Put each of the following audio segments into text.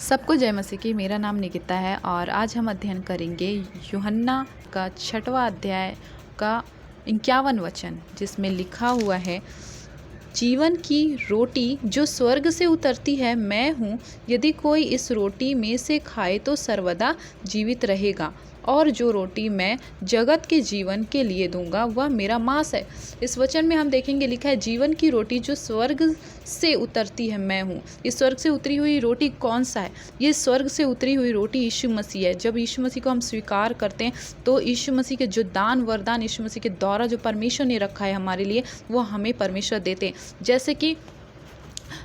सबको जय मसीह की। मेरा नाम निकिता है और आज हम अध्ययन करेंगे यूहन्ना का 6वां अध्याय का 51 वचन, जिसमें लिखा हुआ है, जीवन की रोटी जो स्वर्ग से उतरती है मैं हूँ। यदि कोई इस रोटी में से खाए तो सर्वदा जीवित रहेगा, और जो रोटी मैं जगत के जीवन के लिए दूंगा वह मेरा मांस है। इस वचन में हम देखेंगे लिखा है, जीवन की रोटी जो स्वर्ग से उतरती है मैं हूँ। इस स्वर्ग से उतरी हुई रोटी कौन सा है? ये स्वर्ग से उतरी हुई रोटी यीशु मसीह है। जब यीशु मसीह को हम स्वीकार करते हैं तो यीशु मसीह के जो दान वरदान यीशु मसीह के द्वारा जो परमेश्वर ने रखा है हमारे लिए, वो हमें परमेश्वर देते हैं।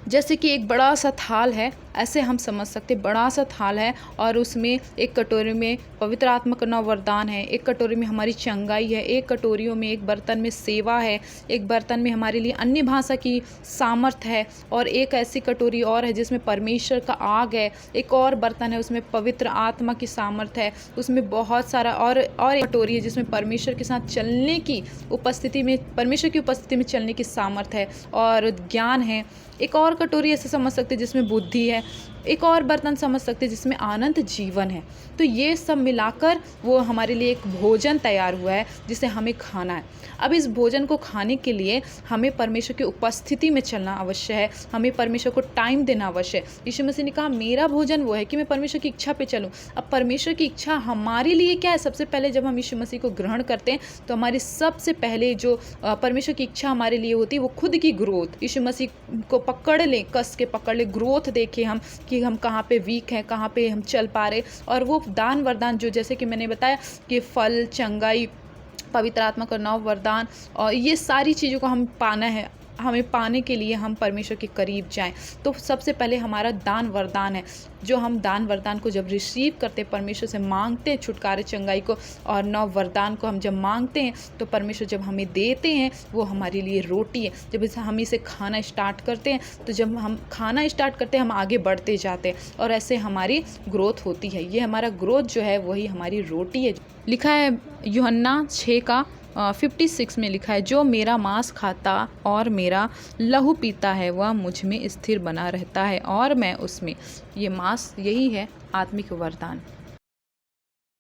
जैसे कि एक बड़ा सा थाल है, ऐसे हम समझ सकते, बड़ा सा थाल है और उसमें एक कटोरी में पवित्र आत्मा का नौ वरदान है, एक कटोरी में हमारी चंगाई है, एक कटोरियों में एक बर्तन में सेवा है, एक बर्तन में हमारे लिए अन्य भाषा की सामर्थ है, और एक ऐसी कटोरी और है जिसमें परमेश्वर का आग है। एक और बर्तन है उसमें पवित्र आत्मा की सामर्थ है। उसमें बहुत सारा और एक कटोरी है जिसमें परमेश्वर के साथ चलने की उपस्थिति में, परमेश्वर की उपस्थिति में चलने की सामर्थ है और ज्ञान है। एक और कटोरी ऐसे समझ सकते हैं जिसमें बुद्धि है। एक और बर्तन समझ सकते हैं जिसमें आनंद जीवन है। तो ये सब मिलाकर वो हमारे लिए एक भोजन तैयार हुआ है जिसे हमें खाना है। अब इस भोजन को खाने के लिए हमें परमेश्वर की उपस्थिति में चलना अवश्य है, हमें परमेश्वर को टाइम देना अवश्य है। यीशु मसीह ने कहा मेरा भोजन वो है कि मैं परमेश्वर की इच्छा पे चलूँ। अब परमेश्वर की इच्छा हमारे लिए क्या है? सबसे पहले जब हम यीशु मसीह को ग्रहण करते हैं तो हमारी सबसे पहले जो परमेश्वर की इच्छा हमारे लिए होती है वो खुद की ग्रोथ। यीशु मसीह को पकड़ लें, कस के पकड़ लें, ग्रोथ देखें हम कि हम कहाँ पे वीक हैं, कहाँ पे हम चल पा रहे। और वो दान वरदान जो, जैसे कि मैंने बताया कि फल, चंगाई, पवित्र आत्मा का नौ वरदान, और ये सारी चीज़ों को हम पाना है। हमें पाने के लिए हम परमेश्वर के करीब जाएं तो सबसे पहले हमारा दान वरदान है। जो हम दान वरदान को जब रिसीव करते, परमेश्वर से मांगते हैं छुटकारे, चंगाई को और नौ वरदान को हम जब मांगते हैं तो परमेश्वर जब हमें देते हैं वो हमारे लिए रोटी है। जब हम इसे खाना स्टार्ट करते हैं तो जब हम खाना स्टार्ट करते हैं हम आगे बढ़ते जाते हैं और ऐसे हमारी ग्रोथ होती है। ये हमारा ग्रोथ जो है वही हमारी रोटी है। लिखा है यूहन्ना 6 का 56 में लिखा है, जो मेरा मांस खाता और मेरा लहू पीता है वह मुझ में स्थिर बना रहता है और मैं उसमें। ये मांस यही है आत्मिक वरदान।